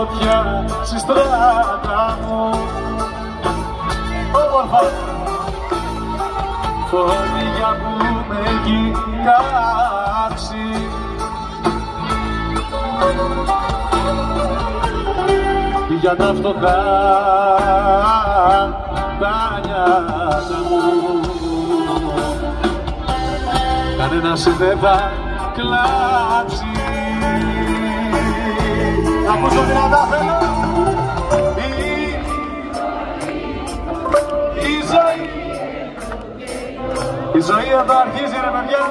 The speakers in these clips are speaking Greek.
φωτιά στη στράτα μου. Όμορφα φωτιά που με έχει κάψει, για τα φτωχά τα νιάτα μου. Κανένας δεν θα κλάψει. Να ακούσω δυνατά θέλω. Η ζωή εδώ αρχίζει ρε παιδιά.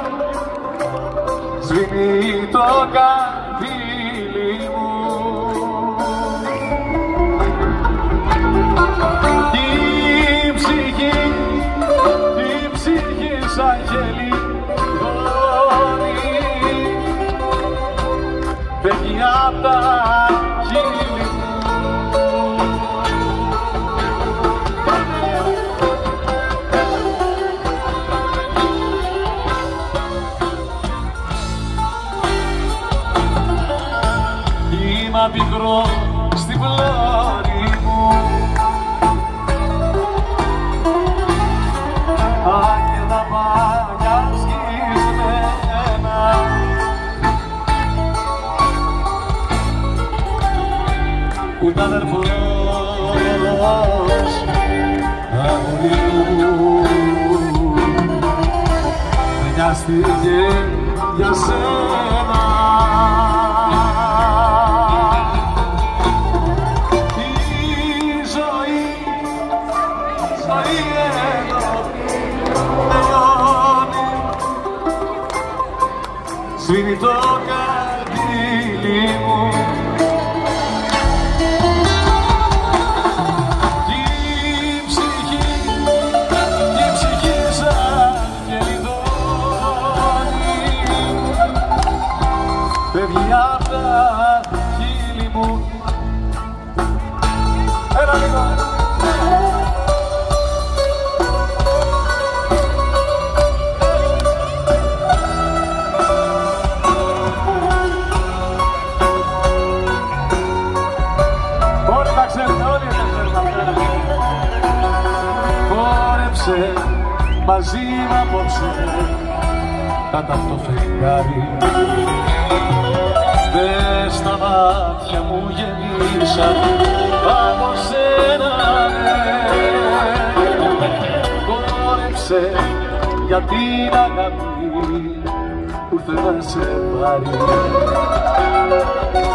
Σβήνει το καντήλι μου. Η ψυχή σαν γέλη φεύγει απ' τα χείλη μου. Είμαι πικρό στην πλώρη μου, άγγελα μάγια σκισμένα, που ήταν αδερφός αγωνίου, με νοιάστηκε για σένα. Η ζωή εδώ τελειώνει, σβήνει το καντήλι μου. Φεύγει απ' τα χείλη μου. Έλα λίγο. Όλοι τα ξέρετε, όλοι τα ξέρετε. Χόρεψε μαζί μ' απόψε κάτω απ' το φεγγάρι. Μες στα μάτια μου γεμίσαν από σένα, χόρεψε για την αγάπη που ήρθε να σε πάρει.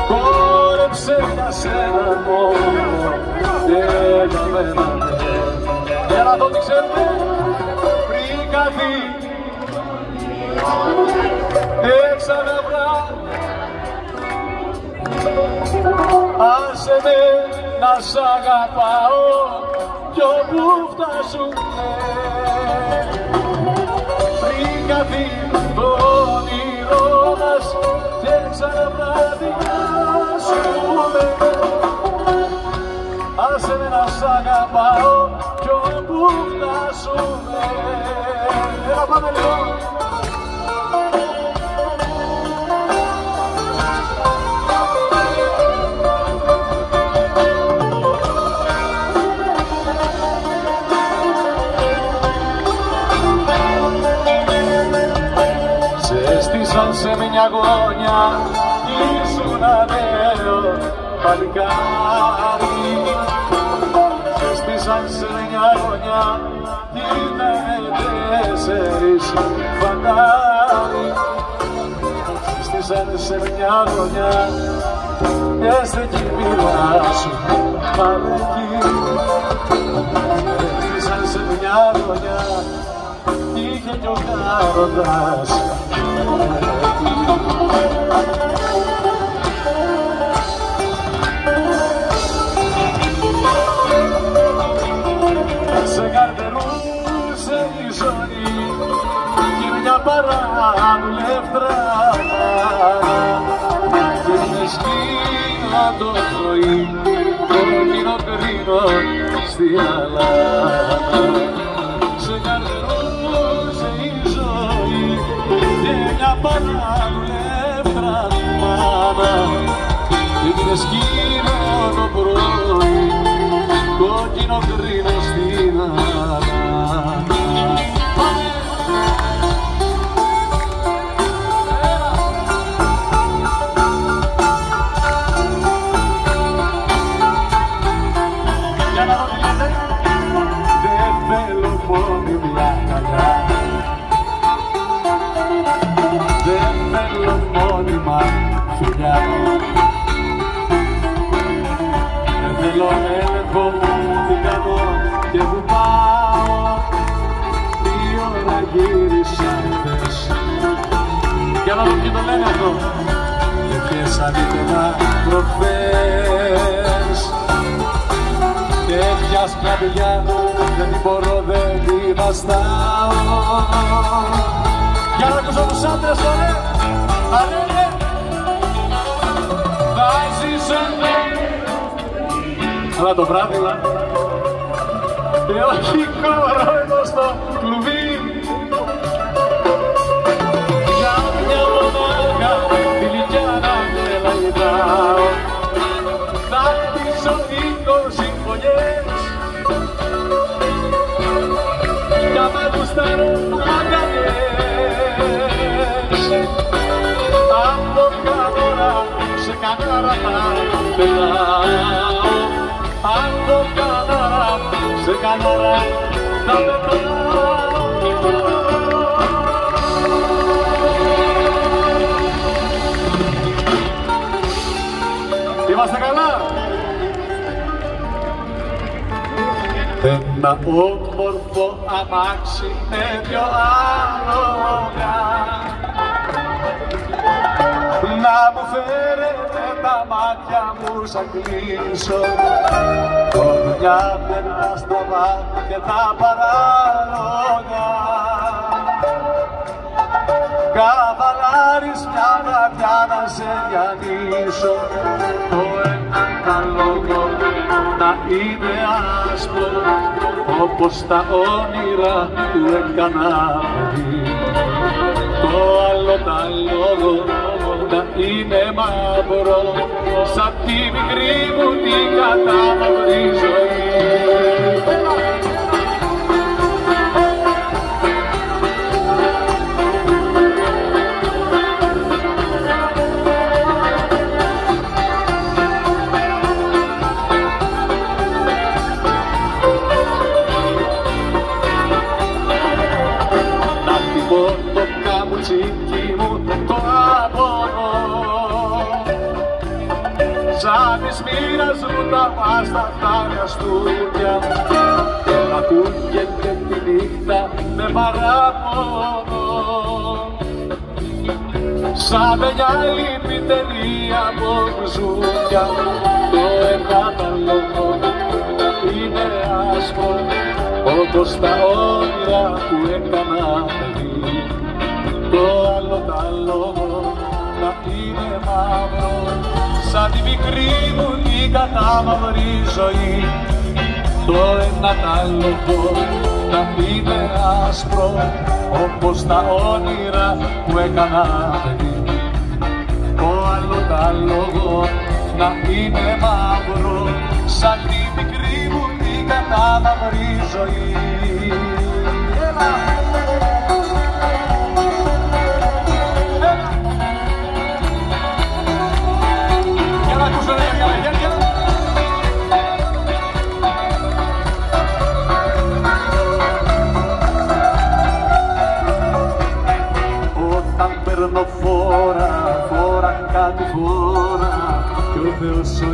Χόρεψε για σένα μόνο και για μένα. Για να δω τι ξέρετε πριν καθεί έξαναβρά. Άσε με να σ' αγαπάω κι όπου φτάσουμε, πριν καθεί το όνειρό μας και ξαναβραδιάσουμε. Άσε με να σ' αγαπάω κι όπου φτάσουμε. Έλα πάμε λίγο. Σαν σε μια γωνιά ήσουν νέο παλικάρι. Σε στήσαν σε μια γωνιά ήτανε 4 φαντάρι. Σε στήσαν σε μια γωνιά έστε κι η μοίρα σου παρέκει. Σε στήσαν σε μια γωνιά είχε κι ο κάρωτας. Σε καρτερούσε η ζωή κι μια παράδουλευτρά και με σκύλα το πρωί κόκκινο κρίνο στη αλάνα. Σε καρτερούσε η ζωή και μια παράδουλευτρά μάνα και με σκύλο το πρωί, κόκκινο κρίνο στην ανάγκη. Για να δω τι λέτε. Δεν θέλω μόνη μια αγκαλιά, δεν θέλω μόνιμα φιλιά, δεν θέλω έλεγχο τι κάνω και που πάω. Τι ώρα γύρισα χθες. Για να δω ποιοι το λένε αυτό. Και ποιες αντίτονα προχθές. Και πια σκλαβιά δεν την μπορώ, δεν την βαστάω. Για να ακούσω τους άντρες τώρα. Αρέλε. Θα ζήσω εδώ. Αλλά το βράδυ και όχι χώρο εδώ στο κλουβί. Για μια μονάχα φιλικιά να μελαγητάω. Θα χτίσω 20 φωλιές κι άμα γουστάρω αγκαλιές. Από κανόρα σε κανάρα θα πετάω. Από κανάρα σε κανάρα θα πετάω. Είμαστε καλά. Ένα όμορφο αμάξι με δυο άλογα να μου φέρετε τα μάτια μου σαν κλείσω. Το δουλειά περνά στραβά και τα παράλογα. Καβαλάρεις μια βραδιά να σε διανύσω. Το ένα τα λόγο να είναι άσπρο όπως τα όνειρα που έκανα παιδί. Το άλλο τα λόγο να είναι μαύρο σαν τη μικρή μου την κατάμαυρη ζωή. Το καμουτσίκι μου το απορώ, σαν της μοίρας μου τα άσταθάρια στούρια και να ακούγεται τη νύχτα με παράπονο. Σαν μεγάλη πυτερία από μπουζούκια το ένα τα λόγο είναι άσπρο όπως τα όνειρα που έκανα παιδί. Το άλλο τα λόγο να είναι μαύρο σαν τη μικρή μου την κατάμαυρη ζωή. Το ένα τα λόγο να είναι άσπρο όπως τα όνειρα που έκανα παιδί. Το άλλο τα λόγο να είναι μαύρο σαν τη μικρή μου την κατάμαυρη ζωή. Όταν παίρνω φόρα, φόρα κάτι φόρα κι ο Θεός ο